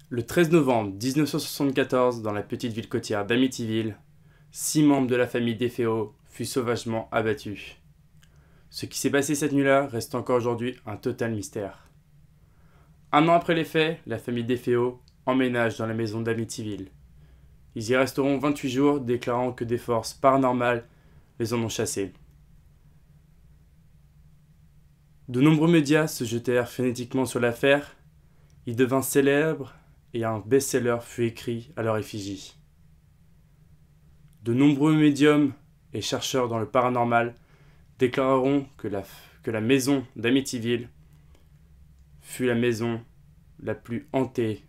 Le 13 novembre 1974, dans la petite ville côtière d'Amityville, 6 membres de la famille DeFeo furent sauvagement abattus. Ce qui s'est passé cette nuit-là reste encore aujourd'hui un total mystère. Un an après les faits, la famille DeFeo emménage dans la maison d'Amityville. Ils y resteront 28 jours, déclarant que des forces paranormales les en ont chassés. De nombreux médias se jetèrent frénétiquement sur l'affaire. Il devint célèbre et un best-seller fut écrit à leur effigie. De nombreux médiums et chercheurs dans le paranormal déclareront que la maison d'Amityville fut la maison la plus hantée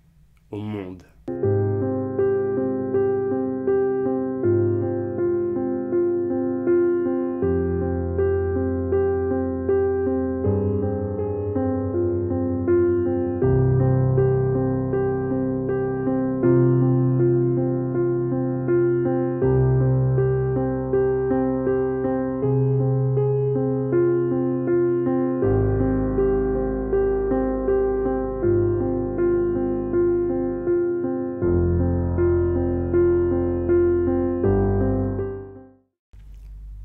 au monde.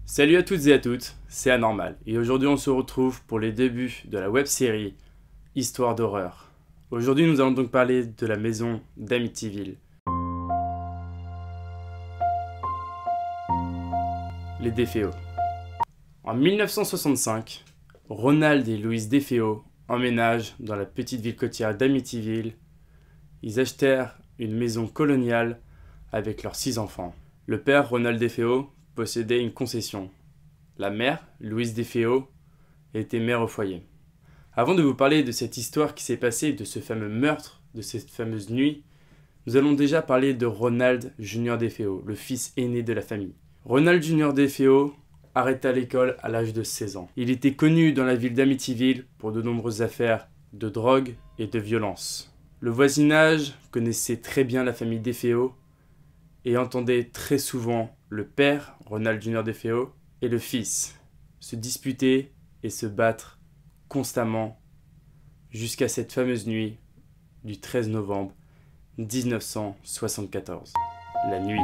Salut à toutes et à toutes, c'est Anormal et aujourd'hui on se retrouve pour les débuts de la web-série Histoire d'horreur. Aujourd'hui nous allons donc parler de la maison d'Amityville. Les DeFeo. En 1965, Ronald et Louise DeFeo emménagent dans la petite ville côtière d'Amityville. Ils achetèrent une maison coloniale avec leurs 6 enfants. Le père, Ronald DeFeo, possédait une concession. La mère, Louise DeFeo, était mère au foyer. Avant de vous parler de cette histoire qui s'est passée, de ce fameux meurtre, de cette fameuse nuit, nous allons déjà parler de Ronald Jr. DeFeo, le fils aîné de la famille. Ronald Jr. DeFeo arrêta l'école à l'âge de 16 ans. Il était connu dans la ville d'Amityville pour de nombreuses affaires de drogue et de violence. Le voisinage connaissait très bien la famille DeFeo et entendait très souvent le père, Ronald Jr. DeFeo, et le fils se disputer et se battre constamment jusqu'à cette fameuse nuit du 13 novembre 1974. La nuit.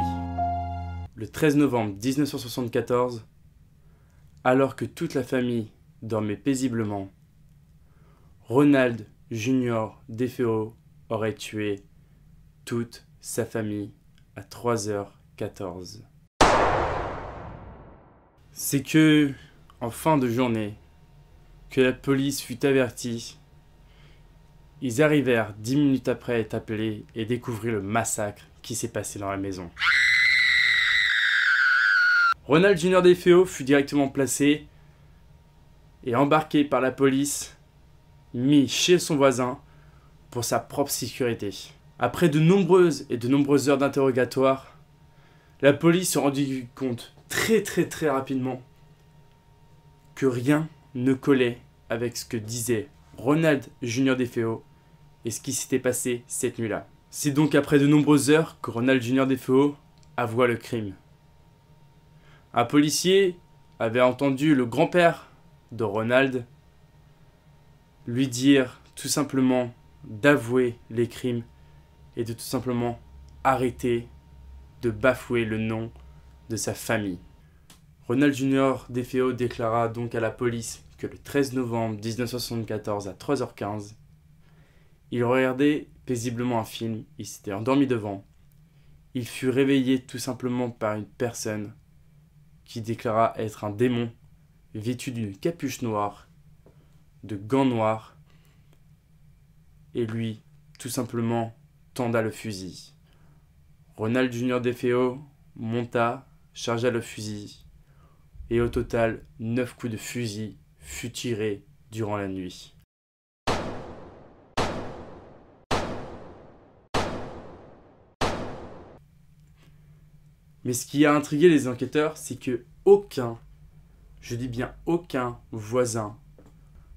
Le 13 novembre 1974, alors que toute la famille dormait paisiblement, Ronald Jr. DeFeo aurait tué toute sa famille à 3h14. C'est que, en fin de journée, que la police fut avertie. Ils arrivèrent 10 minutes après être appelés et découvrir le massacre qui s'est passé dans la maison. Ronald Jr. DeFeo fut directement placé et embarqué par la police, mis chez son voisin pour sa propre sécurité. Après de nombreuses heures d'interrogatoire, la police se rendit compte très rapidement que rien ne collait avec ce que disait Ronald Jr. DeFeo et ce qui s'était passé cette nuit-là. C'est donc après de nombreuses heures que Ronald Jr. DeFeo avoua le crime. Un policier avait entendu le grand-père de Ronald lui dire tout simplement d'avouer les crimes et de tout simplement arrêter de bafouer le nom de sa famille. Ronald Jr. DeFeo déclara donc à la police que le 13 novembre 1974 à 3h15, il regardait paisiblement un film, il s'était endormi devant. Il fut réveillé tout simplement par une personne qui déclara être un démon vêtu d'une capuche noire, de gants noirs, et lui, tout simplement, tenda le fusil. Ronald Jr. DeFeo monta, chargea le fusil, et au total, 9 coups de fusil furent tirés durant la nuit. Mais ce qui a intrigué les enquêteurs, c'est que aucun, je dis bien aucun voisin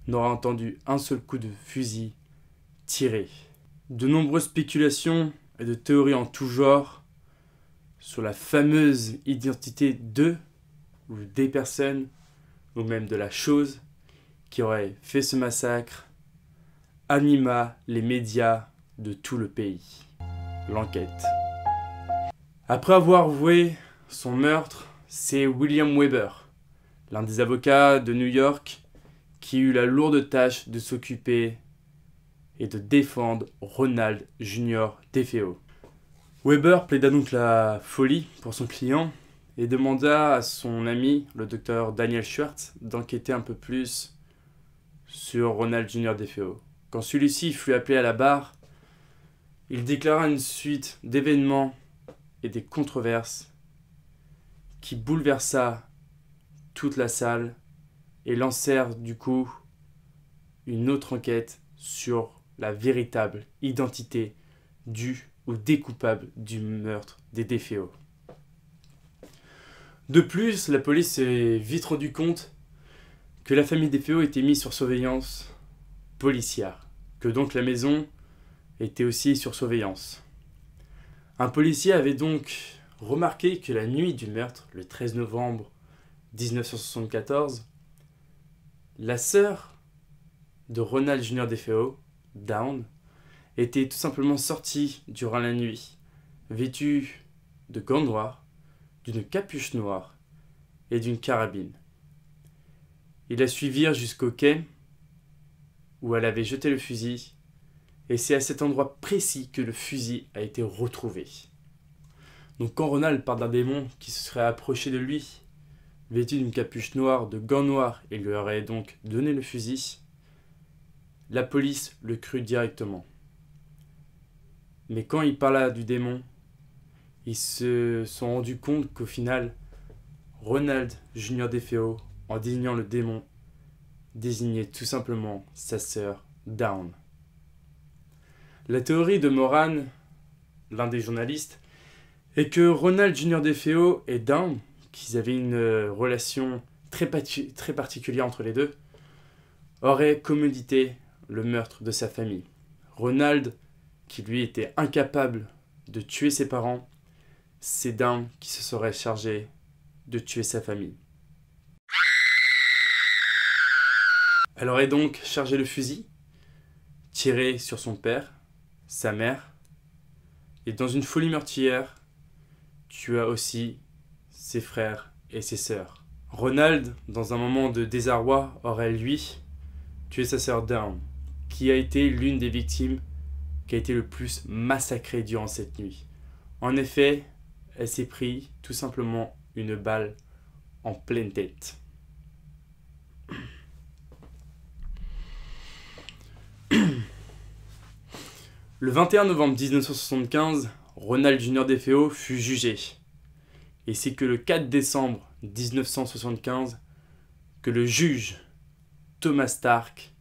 n'aura entendu un seul coup de fusil tiré. De nombreuses spéculations et de théories en tout genre sur la fameuse identité de ou des personnes ou même de la chose qui aurait fait ce massacre anima les médias de tout le pays. L'enquête. Après avoir avoué son meurtre, c'est William Weber, l'un des avocats de New York, qui eut la lourde tâche de s'occuper et de défendre Ronald Jr. DeFeo. Weber plaida donc la folie pour son client et demanda à son ami, le docteur Daniel Schwartz, d'enquêter un peu plus sur Ronald Jr. DeFeo. Quand celui-ci fut appelé à la barre, il déclara une suite d'événements et des controverses qui bouleversa toute la salle et lancèrent du coup une autre enquête sur la véritable identité du ou des coupables du meurtre des DeFeo. De plus, la police s'est vite rendu compte que la famille DeFeo était mise sur surveillance policière, que donc la maison était aussi sur surveillance. Un policier avait donc remarqué que la nuit du meurtre, le 13 novembre 1974, la sœur de Ronald Jr. DeFeo, Dawn, était tout simplement sortie durant la nuit, vêtue de gants noirs, d'une capuche noire et d'une carabine. Ils la suivirent jusqu'au quai où elle avait jeté le fusil, et c'est à cet endroit précis que le fusil a été retrouvé. Donc quand Ronald parle d'un démon qui se serait approché de lui, vêtu d'une capuche noire, de gants noirs, et lui aurait donc donné le fusil, la police le crut directement. Mais quand il parla du démon, ils se sont rendus compte qu'au final, Ronald Jr. DeFeo, en désignant le démon, désignait tout simplement sa sœur Dawn. La théorie de Moran, l'un des journalistes, est que Ronald Jr. DeFeo et Dawn, qu'ils avaient une relation très particulière entre les deux, auraient commandité le meurtre de sa famille. Ronald, qui lui était incapable de tuer ses parents, c'est Dawn qui se serait chargé de tuer sa famille. Elle aurait donc chargé le fusil, tiré sur son père, sa mère, et dans une folie meurtrière, tua aussi ses frères et ses sœurs. Ronald, dans un moment de désarroi, aurait lui tué sa sœur Dawn, qui a été l'une des victimes qui a été le plus massacrée durant cette nuit. En effet, elle s'est pris tout simplement une balle en pleine tête. Le 21 novembre 1975, Ronald Jr. DeFeo fut jugé. Et c'est que le 4 décembre 1975 que le juge Thomas Stark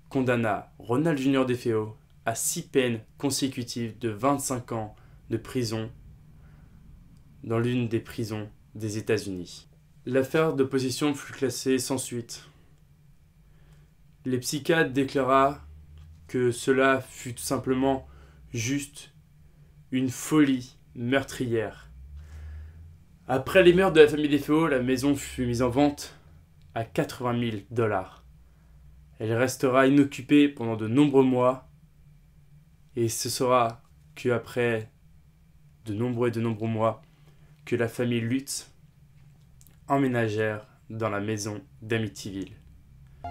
condamna Ronald Jr. DeFeo à 6 peines consécutives de 25 ans de prison dans l'une des prisons des États-Unis. L'affaire de possession fut classée sans suite. Les psychiatres déclara que cela fut tout simplement juste une folie meurtrière. Après les meurtres de la famille DeFeo, la maison fut mise en vente à 80 000 $. Elle restera inoccupée pendant de nombreux mois et ce sera qu'après de nombreux mois que la famille Lutz emménagèrent dans la maison d'Amityville.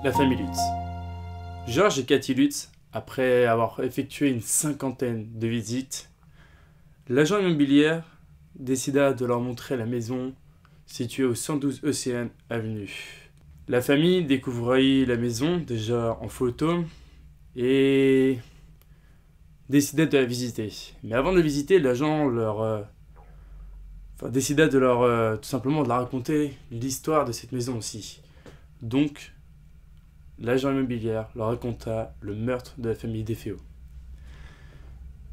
La famille Lutz. George et Cathy Lutz, après avoir effectué une 50aine de visites, l'agent immobilier décida de leur montrer la maison située au 112 Ocean Avenue. La famille découvrit la maison déjà en photo et décida de la visiter. Mais avant de la visiter, l'agent décida de leur tout simplement de la raconter l'histoire de cette maison aussi. Donc, l'agent immobilier leur raconta le meurtre de la famille DeFeo.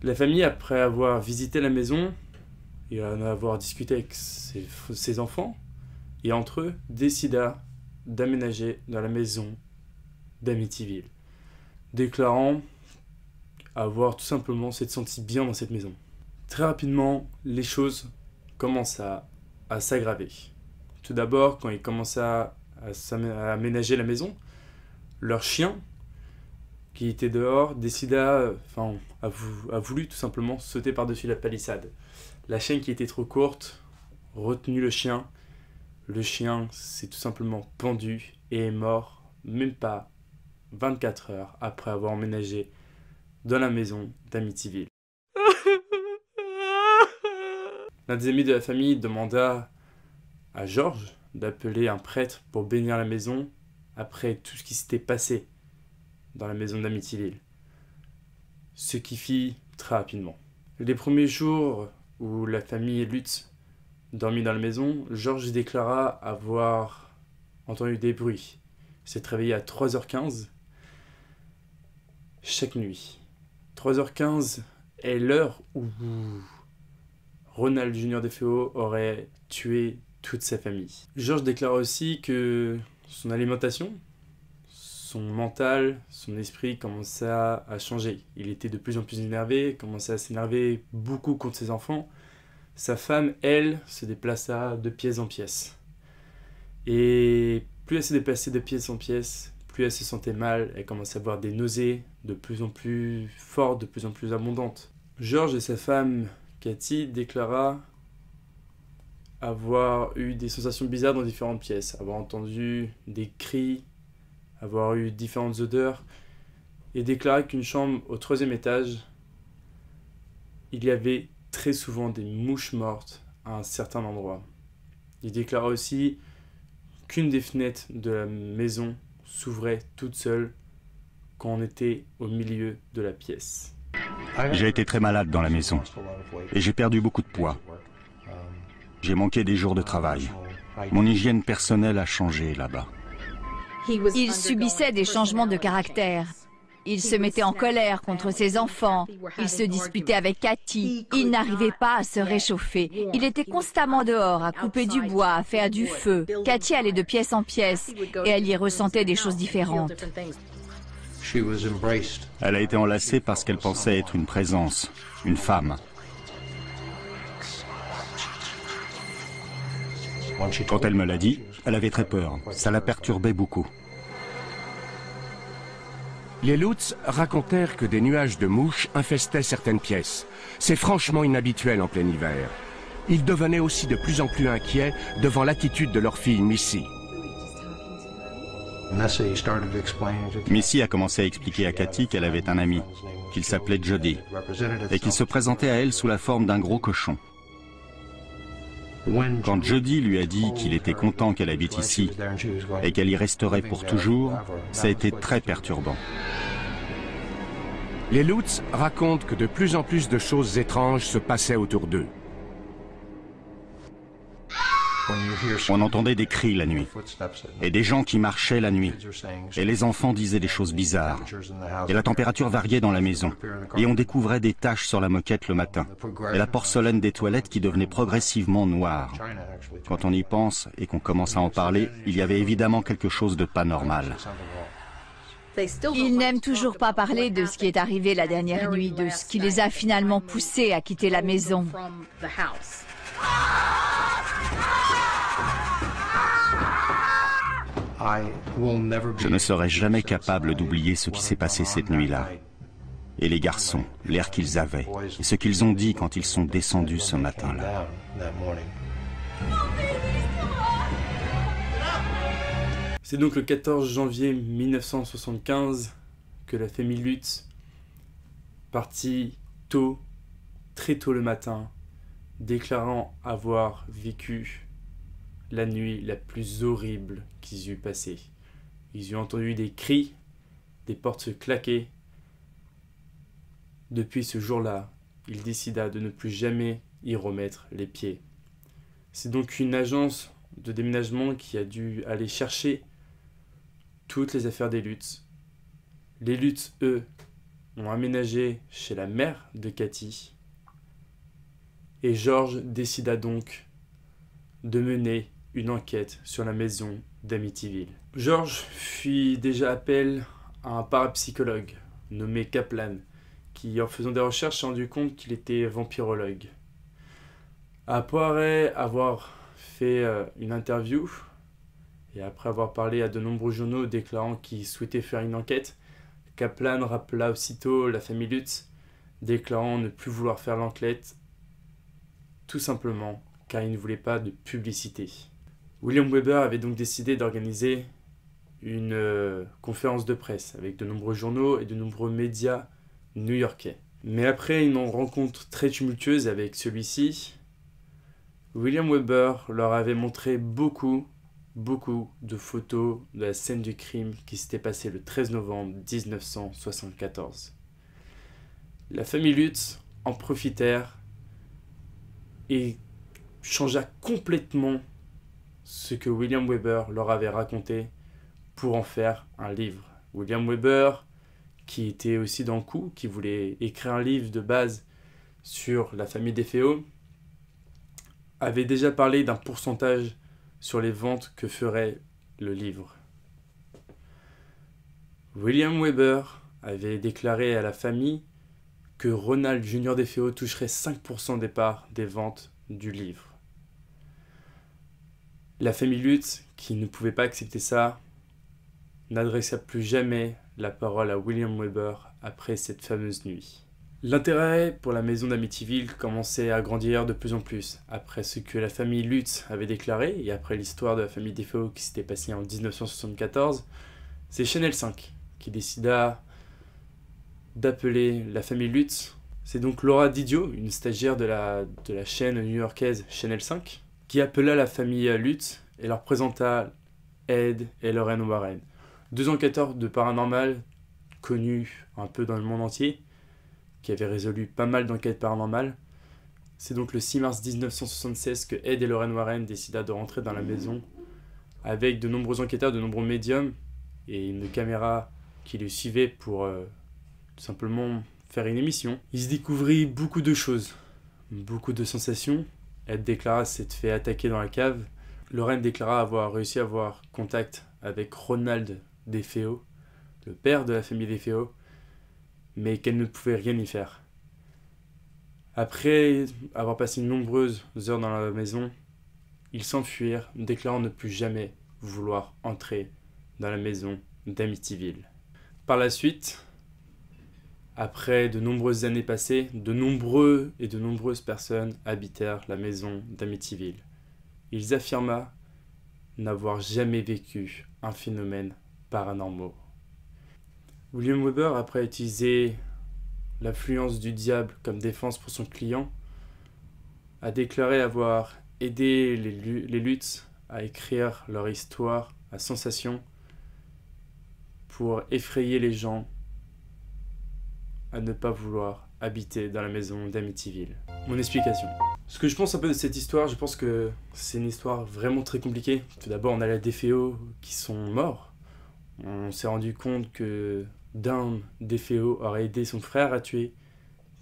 La famille, après avoir visité la maison et en avoir discuté avec ses enfants et entre eux, décida d'aménager dans la maison d'Amityville, déclarant avoir tout simplement s'être senti bien dans cette maison. Très rapidement, les choses commencent à s'aggraver. Tout d'abord, quand ils commencent à aménager la maison, leur chien qui était dehors, a voulu tout simplement sauter par-dessus la palissade. La chaîne qui était trop courte, retenu le chien. Le chien s'est tout simplement pendu et est mort même pas 24 heures après avoir emménagé dans la maison d'Amityville. L'un des amis de la famille demanda à George d'appeler un prêtre pour bénir la maison après tout ce qui s'était passé dans la maison d'Amityville. Ce qui fit très rapidement. Les premiers jours où la famille Lutz dormit dans la maison, George déclara avoir entendu des bruits. Il s'est réveillé à 3h15 chaque nuit. 3h15 est l'heure où Ronald Jr. DeFeo aurait tué toute sa famille. George déclara aussi que son alimentation, son mental, son esprit commençaient à changer. Il était de plus en plus énervé, commençait à s'énerver beaucoup contre ses enfants. Sa femme, elle, se déplaça de pièce en pièce. Et plus elle se déplaçait de pièce en pièce, plus elle se sentait mal, elle commençait à avoir des nausées de plus en plus fortes, de plus en plus abondantes. George et sa femme, Cathy, déclara avoir eu des sensations bizarres dans différentes pièces, avoir entendu des cris, avoir eu différentes odeurs, et déclara qu'une chambre au 3e étage, il y avait très souvent des mouches mortes à un certain endroit. Il déclara aussi qu'une des fenêtres de la maison s'ouvrait toute seule quand on était au milieu de la pièce. J'ai été très malade dans la maison et j'ai perdu beaucoup de poids. J'ai manqué des jours de travail. Mon hygiène personnelle a changé là-bas. Il subissait des changements de caractère. Il se mettait en colère contre ses enfants. Il se disputait avec Cathy. Il n'arrivait pas à se réchauffer. Il était constamment dehors, à couper du bois, à faire du feu. Cathy allait de pièce en pièce et elle y ressentait des choses différentes. Elle a été enlacée parce qu'elle pensait être une présence, une femme. Quand elle me l'a dit, elle avait très peur. Ça la perturbait beaucoup. Les Lutz racontèrent que des nuages de mouches infestaient certaines pièces. C'est franchement inhabituel en plein hiver. Ils devenaient aussi de plus en plus inquiets devant l'attitude de leur fille Missy. Missy a commencé à expliquer à Cathy qu'elle avait un ami, qu'il s'appelait Jody, et qu'il se présentait à elle sous la forme d'un gros cochon. Quand Jody lui a dit qu'il était content qu'elle habite ici et qu'elle y resterait pour toujours, ça a été très perturbant. Les Lutz racontent que de plus en plus de choses étranges se passaient autour d'eux. On entendait des cris la nuit, et des gens qui marchaient la nuit, et les enfants disaient des choses bizarres, et la température variait dans la maison, et on découvrait des taches sur la moquette le matin, et la porcelaine des toilettes qui devenait progressivement noire. Quand on y pense et qu'on commence à en parler, il y avait évidemment quelque chose de pas normal. Ils n'aiment toujours pas parler de ce qui est arrivé la dernière nuit, de ce qui les a finalement poussés à quitter la maison. Je ne serai jamais capable d'oublier ce qui s'est passé cette nuit-là. Et les garçons, l'air qu'ils avaient, et ce qu'ils ont dit quand ils sont descendus ce matin-là. C'est donc le 14 janvier 1975 que la famille Lutz partit tôt, très tôt le matin, déclarant avoir vécu la nuit la plus horrible qu'ils eurent passée. Ils eurent entendu des cris, des portes se claquer. Depuis ce jour-là, il décida de ne plus jamais y remettre les pieds. C'est donc une agence de déménagement qui a dû aller chercher toutes les affaires des Lutz. Les Lutz, eux, ont aménagé chez la mère de Cathy. Et George décida donc de mener une enquête sur la maison d'Amityville. George fit déjà appel à un parapsychologue nommé Kaplan, qui en faisant des recherches s'est rendu compte qu'il était vampirologue. Après avoir fait une interview, et après avoir parlé à de nombreux journaux déclarant qu'ils souhaitaient faire une enquête, Kaplan rappela aussitôt la famille Lutz, déclarant ne plus vouloir faire l'enquête, tout simplement car il ne voulait pas de publicité. William Weber avait donc décidé d'organiser une conférence de presse avec de nombreux journaux et de nombreux médias new-yorkais. Mais après une rencontre très tumultueuse avec celui-ci, William Weber leur avait montré beaucoup de photos de la scène du crime qui s'était passée le 13 novembre 1974. La famille Lutz en profitèrent et changea complètement ce que William Weber leur avait raconté pour en faire un livre. William Weber, qui était aussi dans le coup, qui voulait écrire un livre de base sur la famille DeFeo, avait déjà parlé d'un pourcentage sur les ventes que ferait le livre. William Weber avait déclaré à la famille que Ronald Jr. DeFeo toucherait 5% des parts des ventes du livre. La famille Lutz, qui ne pouvait pas accepter ça, n'adressa plus jamais la parole à William Weber après cette fameuse nuit. L'intérêt pour la maison d'Amityville commençait à grandir de plus en plus après ce que la famille Lutz avait déclaré et après l'histoire de la famille DeFeo qui s'était passée en 1974. C'est Channel 5 qui décida d'appeler la famille Lutz. C'est donc Laura Didio, une stagiaire de la chaîne new-yorkaise Channel 5, qui appela la famille Lutz et leur présenta Ed et Lorraine Warren, deux enquêteurs de paranormal connus un peu dans le monde entier, qui avaient résolu pas mal d'enquêtes paranormales. C'est donc le 6 mars 1976 que Ed et Lorraine Warren décida de rentrer dans la maison avec de nombreux enquêteurs, de nombreux médiums et une caméra qui les suivait pour tout simplement faire une émission. Ils découvrirent beaucoup de choses, beaucoup de sensations. Ed déclara s'être fait attaquer dans la cave. Lorraine déclara avoir réussi à avoir contact avec Ronald DeFeo, le père de la famille DeFeo, mais qu'elle ne pouvait rien y faire. Après avoir passé de nombreuses heures dans la maison, ils s'enfuirent, déclarant ne plus jamais vouloir entrer dans la maison d'Amityville. Par la suite, après de nombreuses années passées, de nombreuses personnes habitèrent la maison d'Amityville. Ils affirma n'avoir jamais vécu un phénomène paranormal. William Weber, après utiliser l'influence du diable comme défense pour son client, a déclaré avoir aidé les Lutz à écrire leur histoire à sensation pour effrayer les gens à ne pas vouloir habiter dans la maison d'Amityville. Mon explication. Ce que je pense un peu de cette histoire, je pense que c'est une histoire vraiment très compliquée. Tout d'abord, on a les DeFeo qui sont morts. On s'est rendu compte que Dawn DeFeo aurait aidé son frère à tuer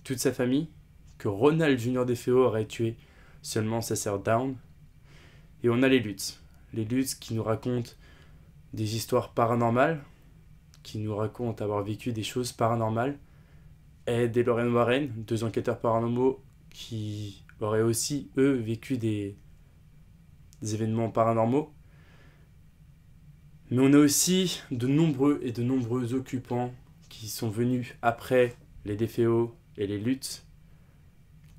toute sa famille, que Ronald Jr. DeFeo aurait tué seulement sa sœur Dawn. Et on a les Lutz. Les Lutz qui nous racontent des histoires paranormales, qui nous racontent avoir vécu des choses paranormales. Ed et Lorraine Warren, deux enquêteurs paranormaux qui auraient aussi, eux, vécu des événements paranormaux. Mais on a aussi de nombreux occupants qui sont venus après les DeFeo et les Lutz,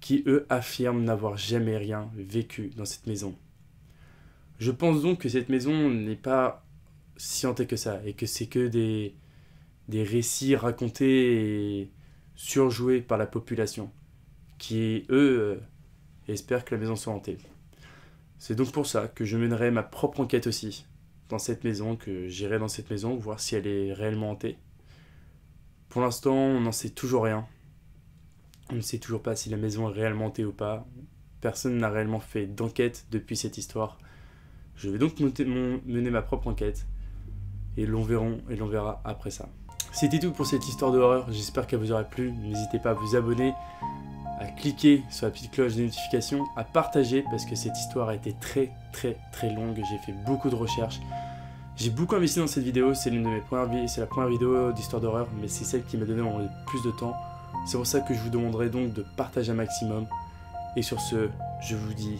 qui eux affirment n'avoir jamais rien vécu dans cette maison. Je pense donc que cette maison n'est pas si hantée que ça, et que c'est que des récits racontés et surjoués par la population, qui eux espèrent que la maison soit hantée. C'est donc pour ça que je mènerai ma propre enquête aussi dans cette maison, que j'irai dans cette maison, voir si elle est réellement hantée. Pour l'instant, on n'en sait toujours rien. On ne sait toujours pas si la maison est réellement hantée ou pas. Personne n'a réellement fait d'enquête depuis cette histoire. Je vais donc mener ma propre enquête, et l'on verra après ça. C'était tout pour cette histoire d'horreur, j'espère qu'elle vous aura plu. N'hésitez pas à vous abonner, à cliquer sur la petite cloche de notification, à partager, parce que cette histoire a été très longue. J'ai fait beaucoup de recherches. J'ai beaucoup investi dans cette vidéo, c'est la première vidéo d'histoire d'horreur, mais c'est celle qui m'a donné le plus de temps. C'est pour ça que je vous demanderai donc de partager un maximum. Et sur ce, je vous dis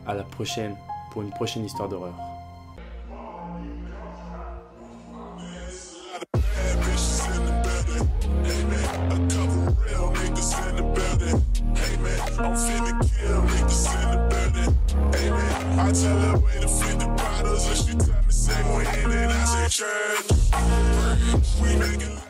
à la prochaine pour une prochaine histoire d'horreur. I'm finna kill niggas in the building. Amen. I tell her way to 50 bottles and she tell me say when and I say church. We make it.